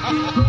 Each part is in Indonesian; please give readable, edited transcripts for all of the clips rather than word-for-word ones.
Oh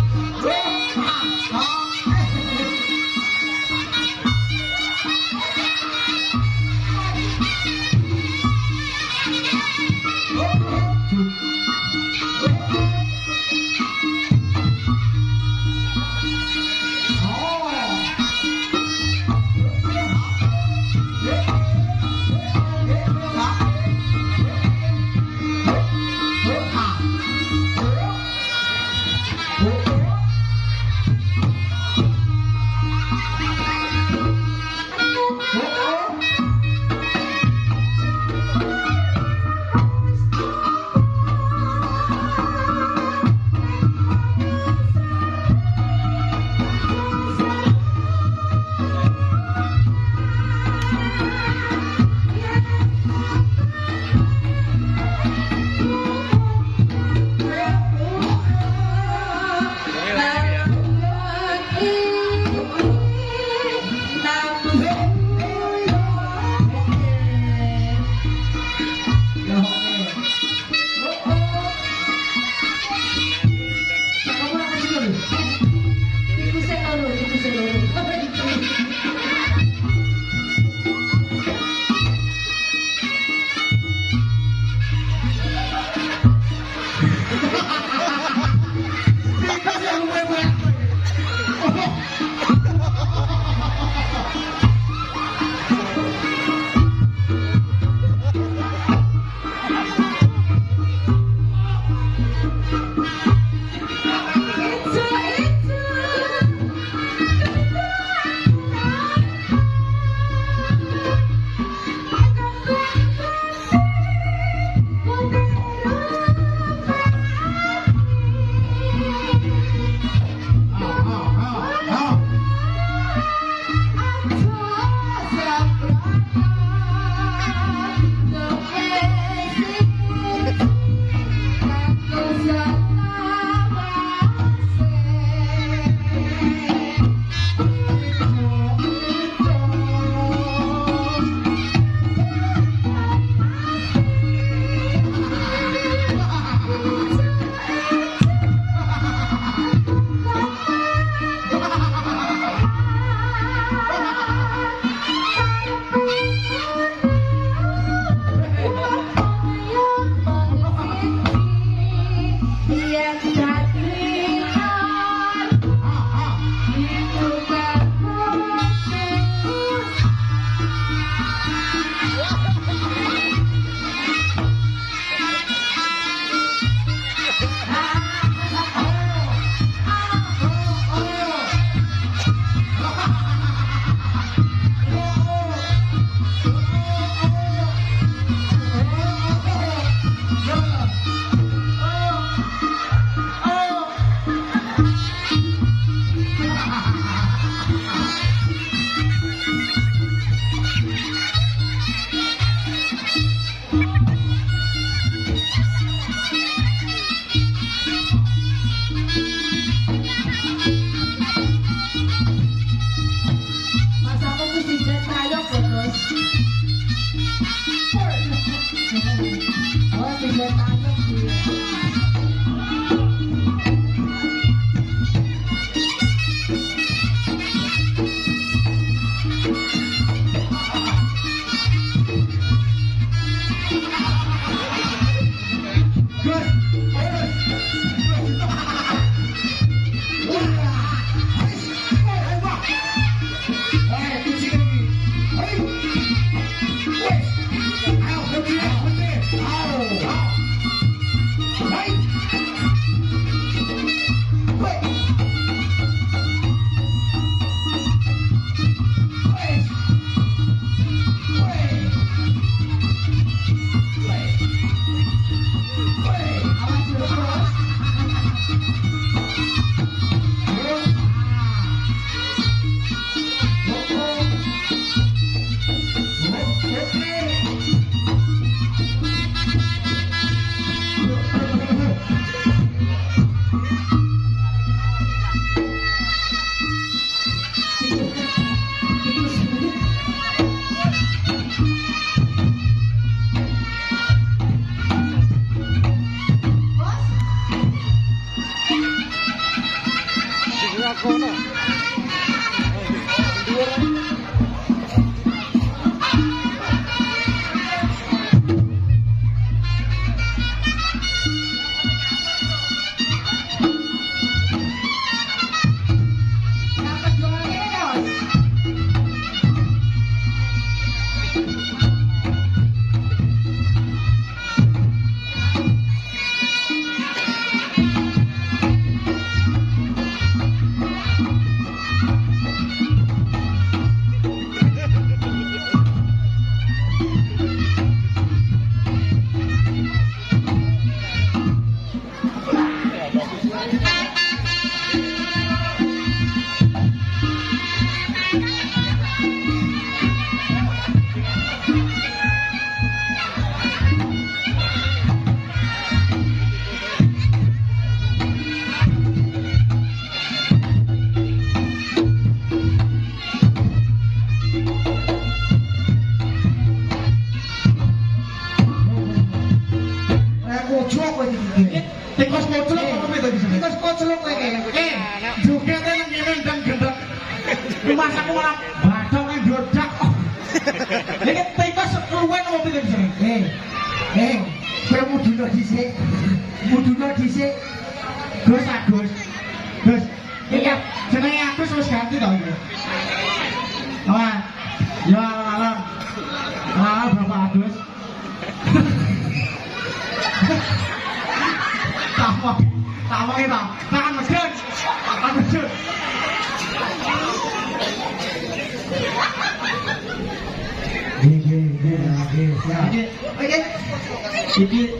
Ini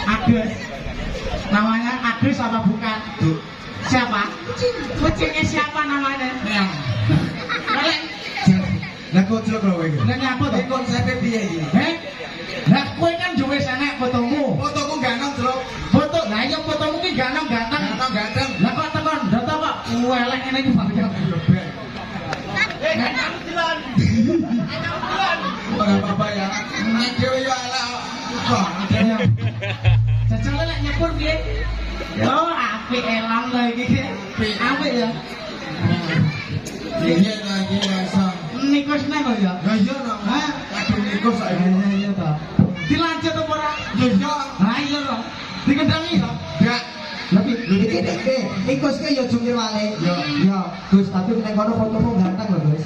Agus. Namanya Agus apa bukan? Siapa? Kucingnya siapa namanya? Meong. Lah kok jelek lho kowe. Lah nyapa to? Konsepnya piye iki? Lah kowe kan duwe sanek fotomu. Fotoku ganteng, Bro. Foto, lah iya fotomu ki ganteng. Ganteng. Lah kok tekan data kok welek ngene iki Bang. Enak jalan. Ora apa-apa ya. Nek dhewe yo ala kok. Jajal lek nyepur piye? Yo apik elang lho iki. Apik ya. Iya lagi rasa. Nikos nek kok ya. Ya iya nang. Ha, kadung nikos saiki. Iya to. Dilanjut apa ora? Ya iya. Ha iya to. Dikendangi to? Ya. Tapi ikut ke yo jungkir wale. Yo, Gus, tapi nek kono fotomu ganteng lho, Gus.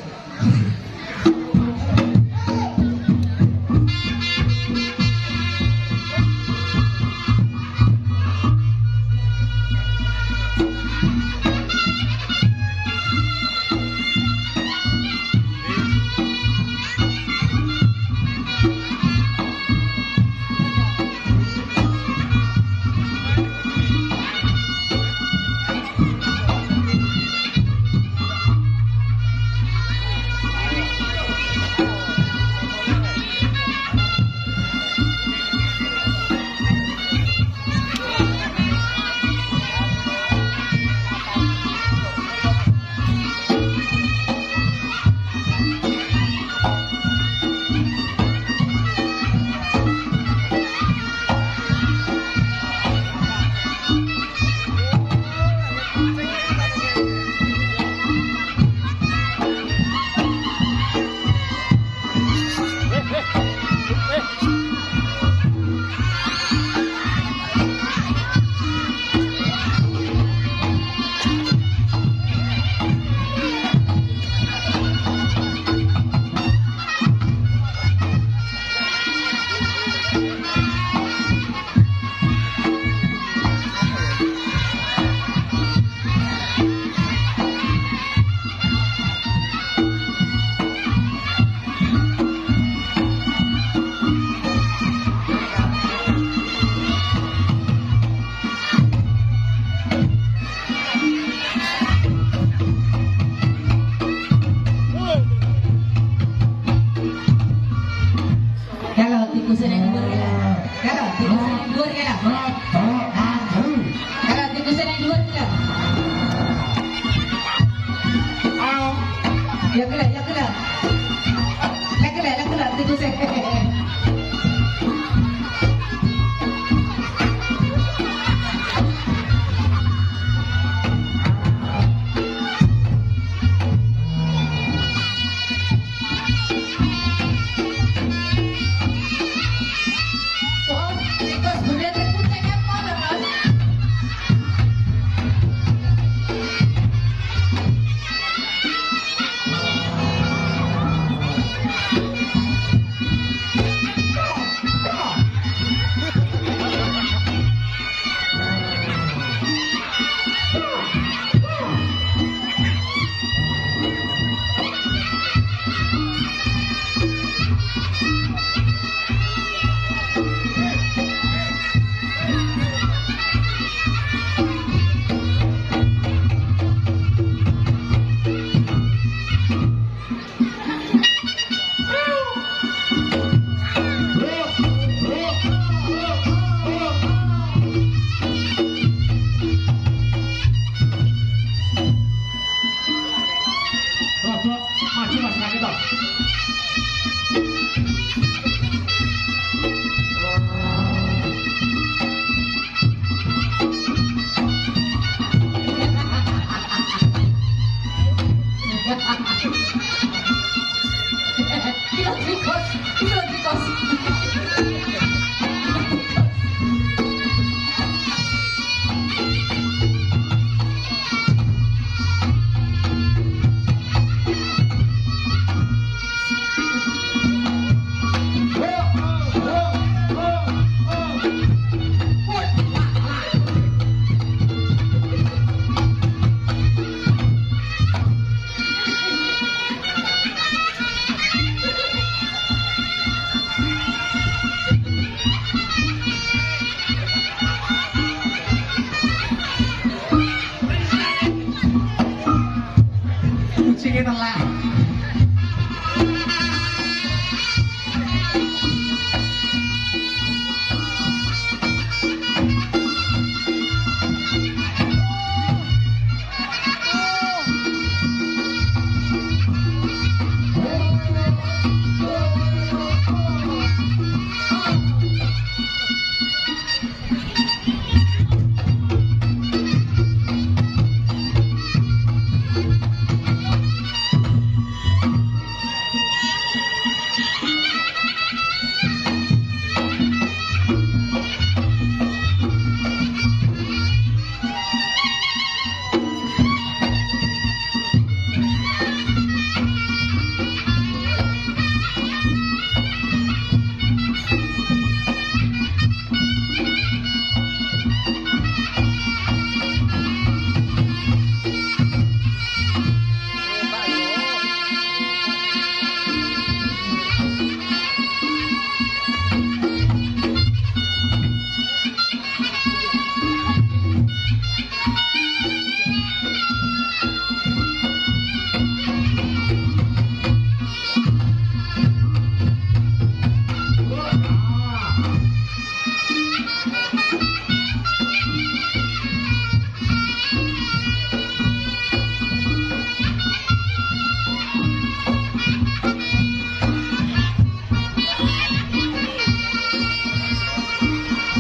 iki telek.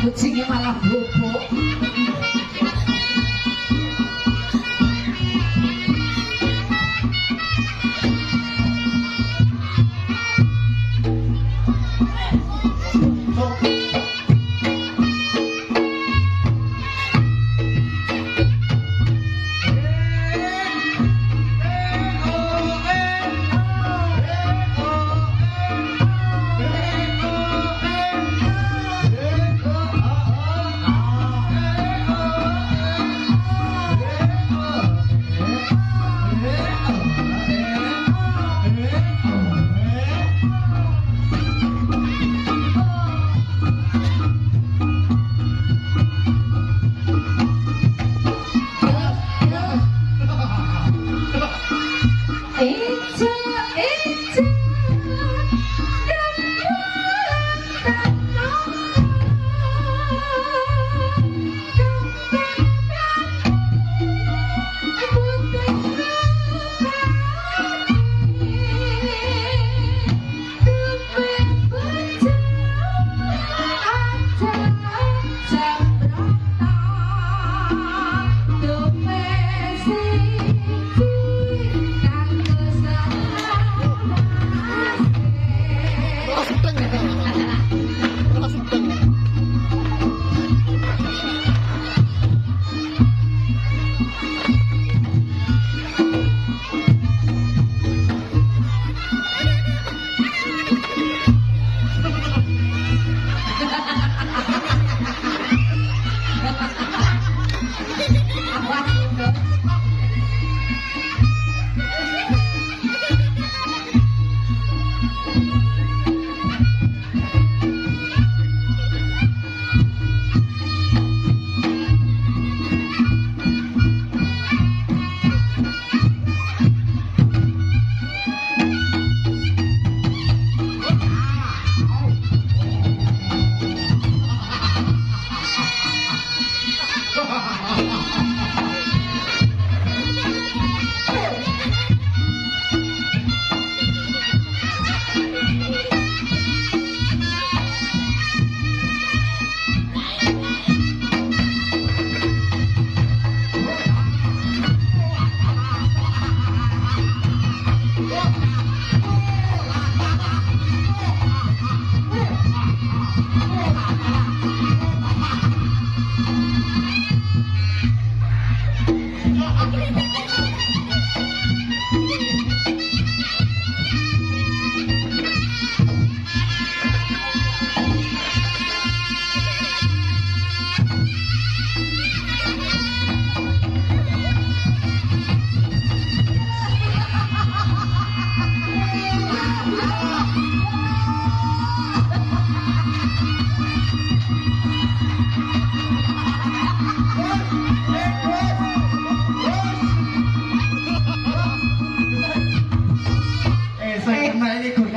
Kucingnya malah bobok.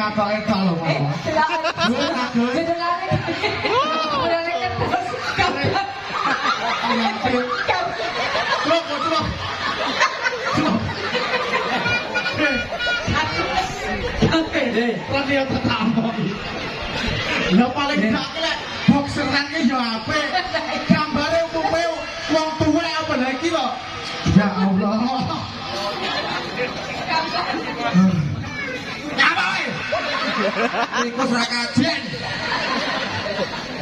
apa etok lho. Radio tetamu. Lah paling gak lek bokseran ki yo apik. Gambare umume wong tuwek apa lagi lho. Ya Allah. Apa wae? Iku ora kajen.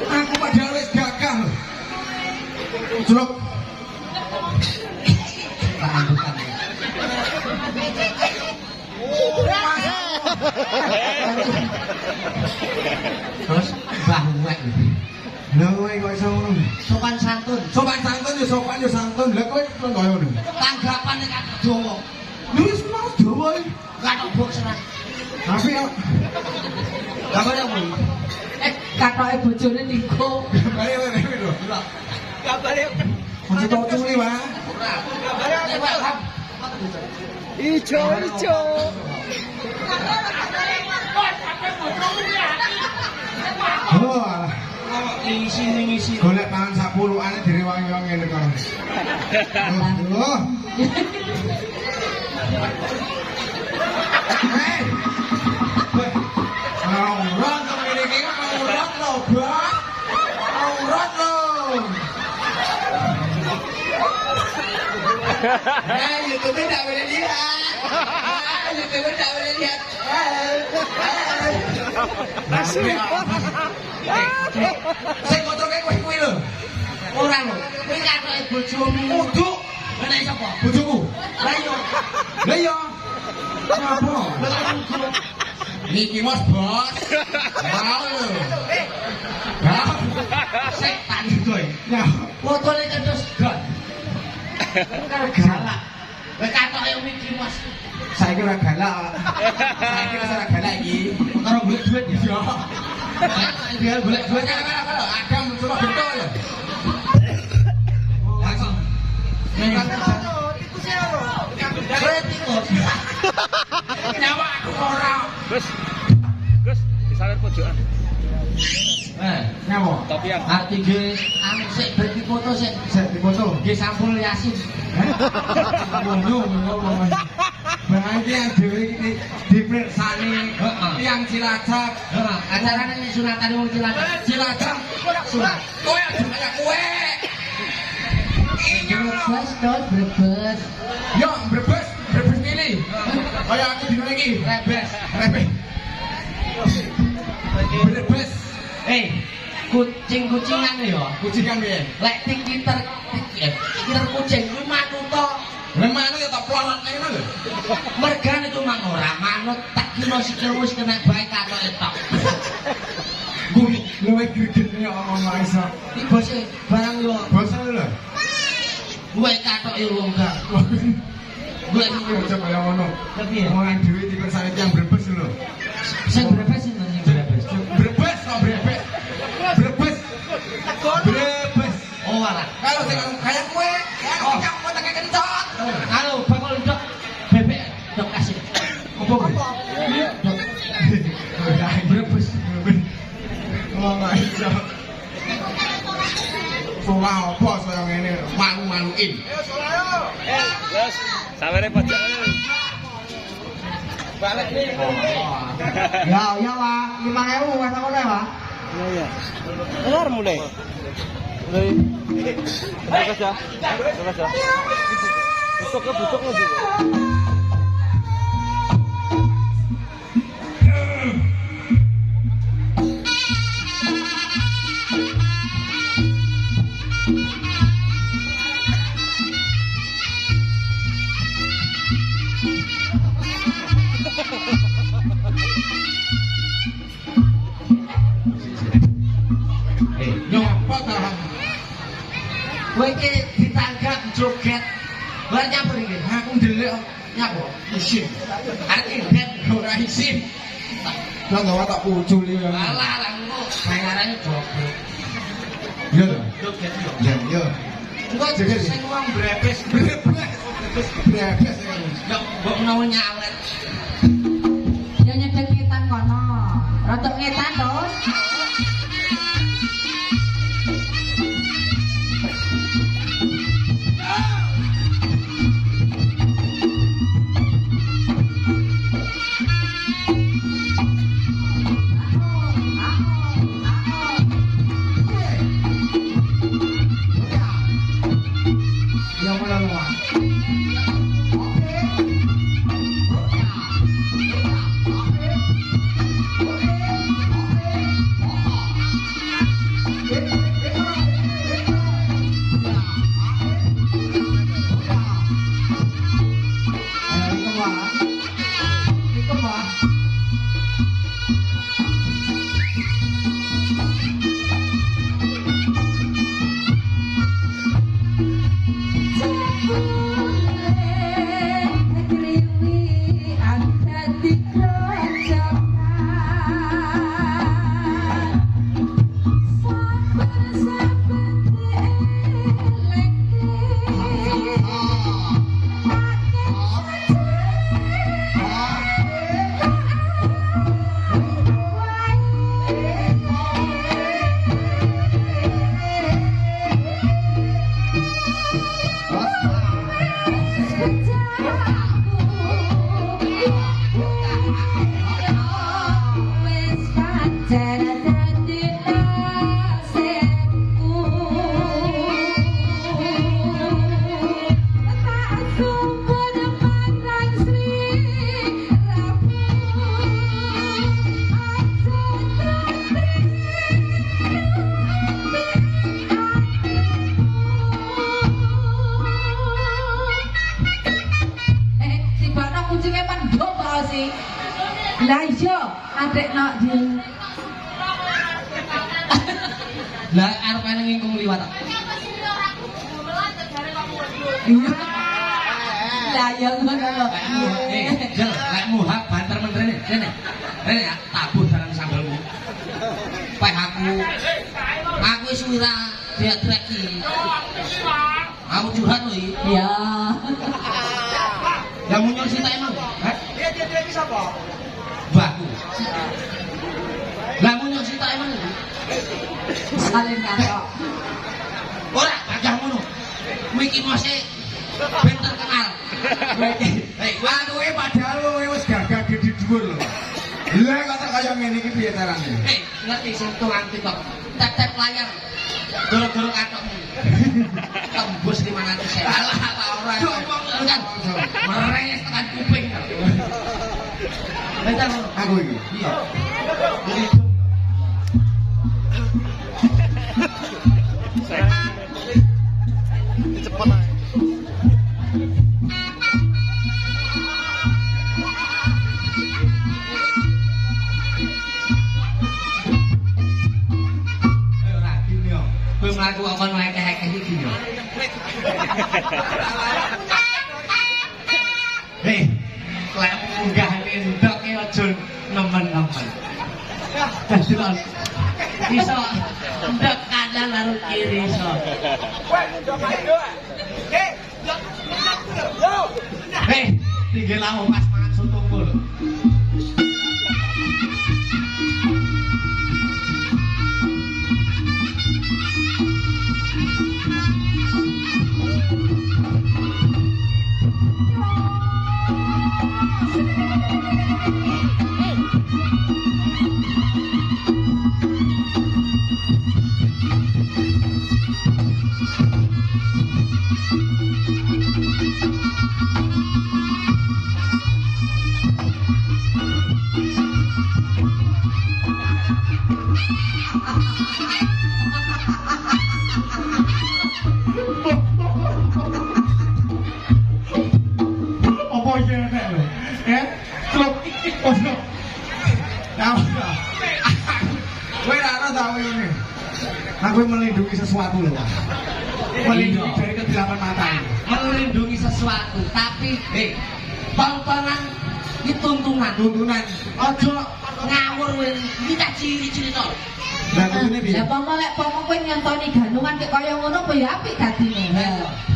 Aku padahal wis gagal. Jeluk. Terus banguek. Lah kowe kok iso ngono? Sopan santun. Sopan yo santun. Lah kowe koyo ngono. Tanggapan nek Dawa. Wis mau Jawa iki. Katok bokseran. Tapi yo Gambare apa? Katoke bojone Niko. gambare lho. Gambare. Masih tau culi wae. Gambare. Ijo. Oh, alah. Ngisi. Golek pangan 10-ane direwangi-wangi ngene kok. Oh. Hei. Aurat kok ngene iki aurat lho, Bang. Aurat lho. YouTube tak boleh lihat. YouTube tak boleh lihat. Sing kotroke kowe kuwi lho. Ora lho. Kuwi katoke bojomu. Kudu Menek sapa? bojoku. Lah iya. Lah iya. Apa? Niki Mas Bos. Mau lho. Setan itu. Ya, Fotone terus gon. Karo galak. Lah katoke Miki Mas. saiki ora galak. Saiki wis ora galak iki. Karo golek duit ya. Ya. Dia golek duit. Agam coba bentuk ya. Langsung. Nyawa aku ora. Gus, disawer pojokan. Nyawa. Topi yang Arti ge anu sik berarti foto sik. Sik dipoto. Ge sampul Yasin. Ngomong. Bang iki yang dhewe iki dipreksani yang Cilacap. Heeh, acarane nek sunatan wong Cilacap. Cilacap. Sunat. Kowe aja kaya kowe. Brebes tos Brebes. Yo, Brebes ini. Kaya aku dino iki. Rebes. Brebes. Kucing-kucingan ya. Kucingan piye? Lek tikiter kucing kuwi manut to. Lah manut ya tak plorot ngono lho. Mergan itu mang ora manut tak kira sikil wis kena bae katoke tok. Kuwi luwe greget ya ngomong iso. Iki bose barang yo. Bosan lho. Kuwe katoke wong gak. Gue iki Aja kaya ngono. Tapi ya. Omongan dhewe dipersani tiyang Brebes lho. Sing Brebes sinten sing Brebes? Brebes kok Brebes. Brebes. Brebes. Oh alah. Kalau sing kaya kowe, kok kamu tak kencot. Halo, bakul dok bebek dok kasih. Apa kowe? Dok Brebes. Oh, iso. Pola apa saya ngene malu-maluin. Gus, sawere pojokan. Balik nih. Ya Wak, 5.000 wis ngono ya, Wak. Iya. Benar mulai. Mulai. Terus ya. Busuk lagi. Nyapa ta? Kowe iki ditangkap joget. Lah nyapa iki? Aku ndelik Nyapa? isin. Arek joget Ora isin. Lah gawa tak pucul iki. alah lah ngono. Bayarane joget. Iya lho. Joget yo. Ya, iya. Engko Joget. sing wong brebes. Brebes. Brebes. Yo mbok menawa nyalet. Ya nyedek kita kono. kok sih? Lah iya, adek nok di. Lah arep ana ngingkung liwat. Lah ya ngono lho. Jel, lek muhak banter menterene. Rene. Rene ya, tabuh dalam sambelmu. Peh aku wis wira diatrek iki. Aku curhat lho iki. Ya. Lah munyor sita emang. Dia iki sapa? Mbahku. Lah munyor sita emang. Saling kakak. Ora, gajah ngono. Kowe iki mosé ben terkenal. Hei, anu padahal kowe wis gagah gede dhuwur lho. Lah kok kaya ngene iki piye carane? Ngerti sing tukang TikTok. Tep-tep layar. Goro-goro katokmu. Tembus 500.000. Alah, ora. Kan. Merenges tekan kuping. Bentar, Aku iki. iya. Cepet aja. Ayo rapi yo. Kowe mlaku kok kon ngekeh-ekeh iki yo. Hei, lek munggah ndok e aja nemen-nemen. Dadelon. Iso ndok kanan karo kiri iso. Hei, tinggal lawo pas mangan soto lho. Apa iya nek lho? Klub ojo. Nah, kowe ora ora tau ngene. Aku melindungi sesuatu lho. Melindungi dari kegelapan mata ini. Melindungi sesuatu, tapi tontonan dituntunan. Tuntunan. Ojo ngawur kowe iki ciri-ciri to. Lah kene piye? Lah pomo lek pomo kowe nyontoni gandungan kaya kaya ngono kowe ya apik dadine.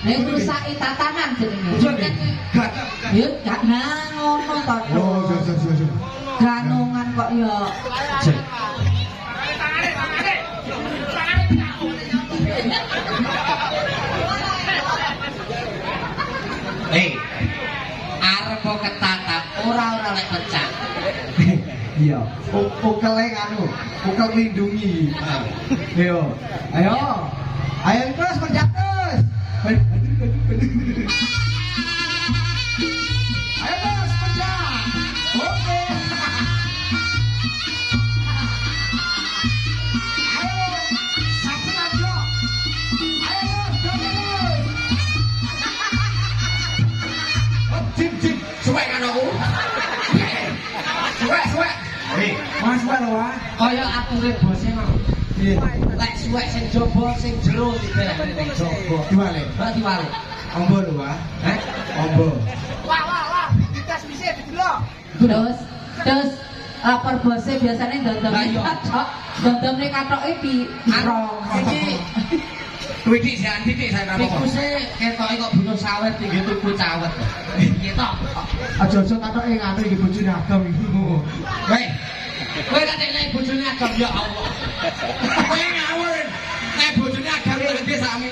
Nek rusaki tatanan jenenge. Gak. Ya gak nang ngono to. Oh, jo. Gandungan kok ya. Arep kok ketatap ora lek pecah. Iya, pukele anu, pukel lindungi. Ayo, ayo, ayo terus kerja terus. Ayo terus kerja. Oke. Ayo, satu lagi. Ayo terus. Oh, jim. Suwek kan aku. Suwek. Mas wae lho, Kaya ature bose mau. Lek suwek sing jaba sing jero diberekne ning jaba. Diwale. Ora diwale. Ombo lho, Wah. Ombo. Terus lapor bose biasanya dondom Lah, iya. katok, dondomne katoke piro? Iki Widik jan titik saya napa. tikuse ketoke kok bunuh sawet tinggi tuku cawet. Piye to? Aja-aja katoke nganu iki bojone agam iki. Hei. Kowe kate nek bojone agam ya Allah. Kowe ngawur. Nek bojone agam ya gede sami.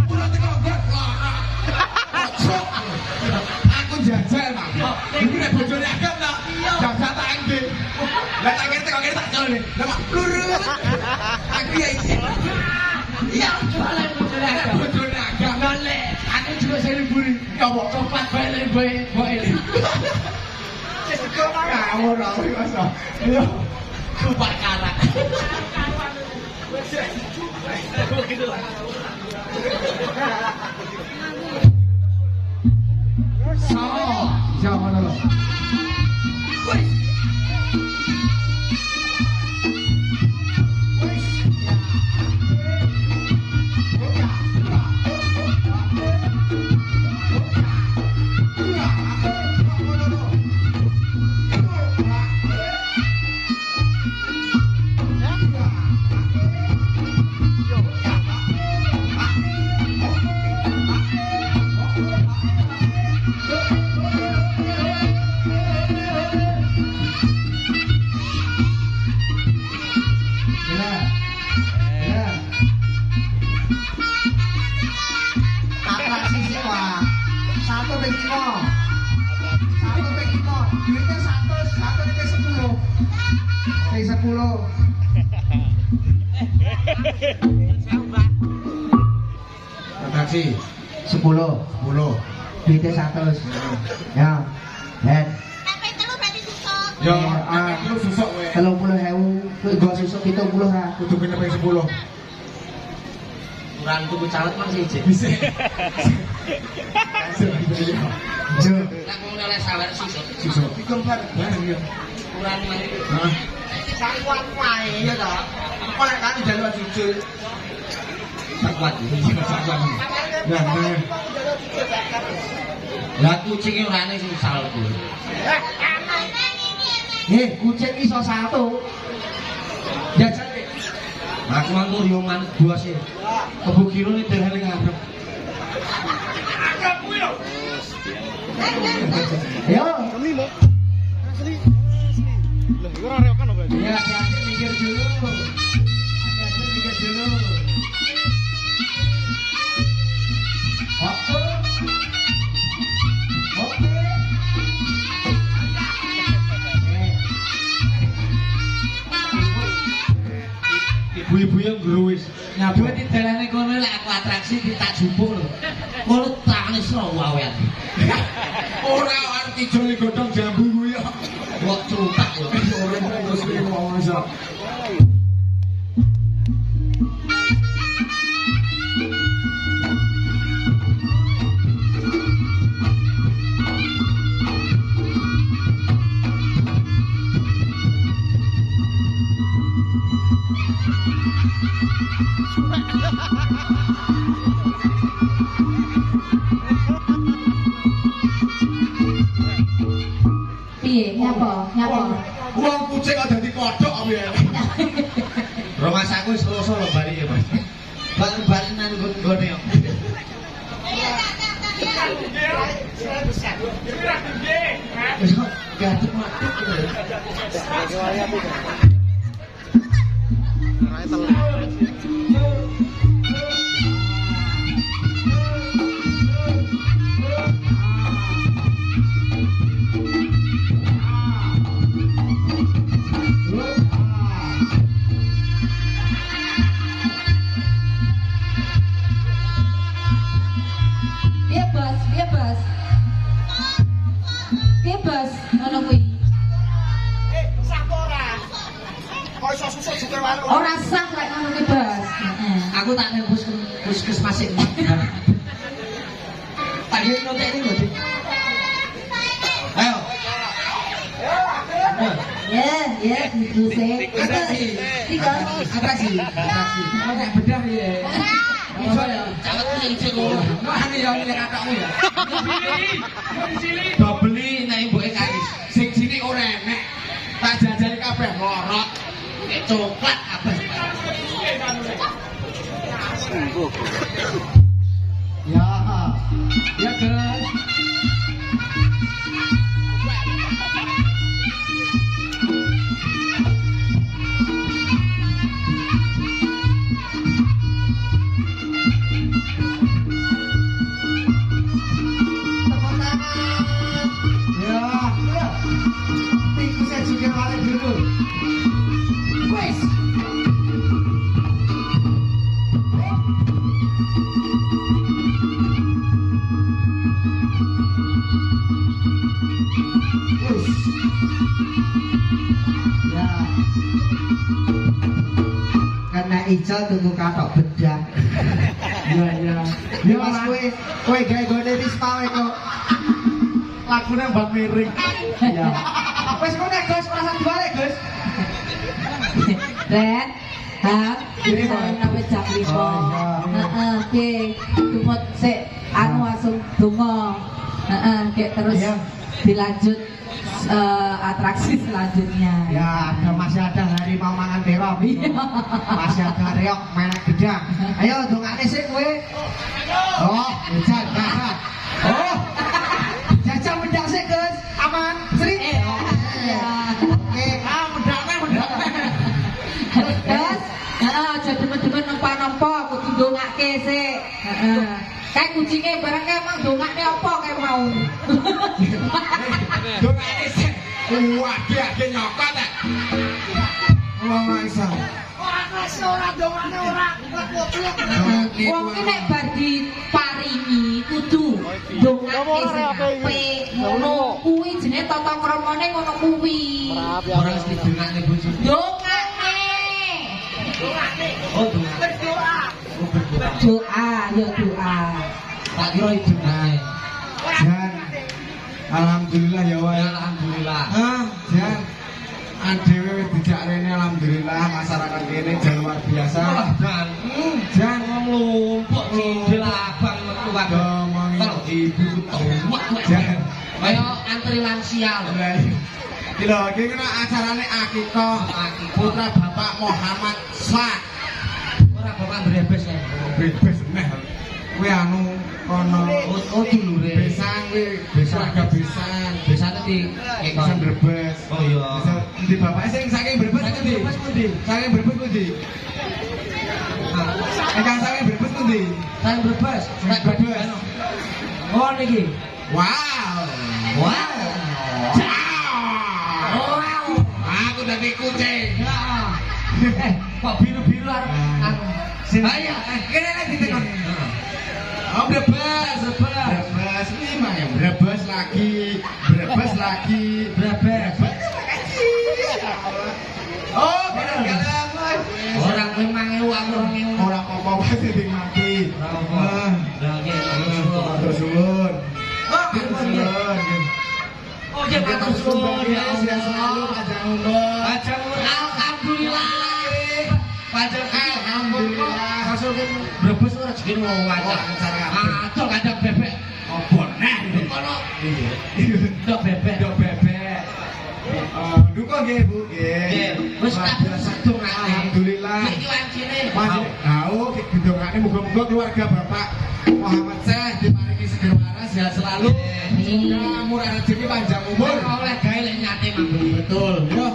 Ulah teko got. Ojo. Aku jajal, Mang. Iki nek bojone agam ta. Jajal tak engge. Lah tak kira teko kene tak jole. Lah mak lurus. Aku ya iki. Iya, boleh bojone agam. Bojone agam. Lole, aku juga sering buri. Coba Copat bae boe. ngawur aku masa. Yo. Kupat karak. Jangan ping 5. 1 ping 5. Duitnya 100 ping 10. Ping 10. Atraksi 10. 10. Duitnya 100. Ya. Dan Ya, lu susuk kowe. 30.000 kowe go susuk 70 ra. Kudu kena ping 10. Kurang tuku calet mang siji. Bisa. Jo. Nek ngono oleh sawer susuk. Susuk. Pikum bar. Ya. Kurang mari. Hah? Sak kuat wae ya ta. Kok nek kan jaluk jujur. Sak kuat. Nah, nah. Lah kucing ora ning sing salku. Kucing iso 1. Jajan. Aku mangko rioman dua sih. Kebu kilo nih terhari ngarep. Yo. Kami mau. Asli. Loh, iku ora reokan apa? Ya, hati-hati mikir dulu. Hati-hati mikir dulu. Oke. Oke. Ibu-ibu yang geruwis. Nyabut di dalane kono lek aku atraksi tak jupuk lho. Kono tangane sro wawen. Ora arti joli godhong jambu kuwi ya. Kok cutak lho. Ora terus iki mau masak. Piye? Nyapa? Wong kucing kok dadi kodhok apa ya? Rumah saku wis kloso lho bari ya, Mas. Bal-balan nang nggone yo. Wis kok gaduh matuk lho. Ora telur. Bebas, ngono kuwi. Kok iso susuk juga wae. Ora sah lek ngono kuwi, Bas. Heeh. Aku tak nang puskesmas sik. Tak iki nontek iki lho, Dik. Ayo. Ya, gitu sih. Atraksi. Kok nek bedah ya. Iso ya, calet iki lho. Wah, ini yang katokmu ya. Do beli nek mboke karis. Sing sini ora enek. Tak jajali kabeh lorot. Coklat kabeh. Ya. Ya, guys. Ya. Karena Ical tunggu katok bedak. Iya, iya. Ya Mas kowe gawe Risma wae kok. Lagune mbak miring. Ya. Wis kok nek Gus perasaan balik, Gus. Ren, Ini saya nape jam 5. Oh, iya. Heeh, oke. Tumut sik anu langsung donga. Heeh, kayak terus Iya. dilanjut atraksi selanjutnya. Ya, masih ada harimau mangan terong. Masih ada reok menek gedang. Ayo dongane sik kowe. Oh, hujan kakak. Oh. Jajal mendak sik, Gus. Aman. Srit. Oke, mendakne. Terus, aja demen-demen nempa-nempa kudu ndongake sik. Heeh. Kan kayak kucingnya barang kayak emang dongaknya apa kayak mau. Dongane sik. Waduh, ake nyokot ta. Wong iso. Wong ki nek bar diparingi kudu dongake sing apik ngono kuwi jenenge tata kramane ngono kuwi. Ora mesti dongane bojo. Dongake. Oh, dongane. Doa ya doa. Tak kira itu nae. Jan. Alhamdulillah ya wae. Alhamdulillah. Jan. Adewe dijak rene alhamdulillah masyarakat kene jan luar biasa. Jan. Jan Nglumpuk cindil abang metu wae. Kalau ibu tuwak Jan. kaya antri lansia lho. Lho, iki kena acarane akikah putra Bapak Muhammad Sak. Ora bapak brebes ya. Bebas neh. Kuwi anu kono Oh dulure. besan kuwi, keluarga besan. Besane di Besan Brebes. Oh iya. Bisa di bapak sing saking Brebes pundi? Saking Brebes pundi? Engkang saking Brebes pundi? Saking brebes. Nek Brebes. Oh niki. Wow. Wow. Wow. Aku dadi kucing. Kok biru-biru arep Ayo, kene lagi ditekon. Oh, Brebes. Brebes lima ya. Brebes lagi. brebes. Oh, bener galang. Orang kuwi 5.000 aku 2.000. Ora apa-apa sing mati. Ora apa. Lah iki Matur suwun. Oh, ya matur suwun ya. Sehat selalu panjang umur. Panjang umur. Alhamdulillah. Panjang alhamdulillah. Masuk brebes ora rezeki wong wajar. Aduh kadang bebek. Apa neh iki? Kono. Dok bebek. Duka nggih, Bu. Nggih. Wis kabeh sedongane. Alhamdulillah. Iki wancine. Masih tahu gedongane muga-muga keluarga Bapak Muhammad Syekh diparingi seger waras sehat selalu. Semoga murah rezeki panjang umur. Oleh gawe lek nyate manggung. Betul. Yo,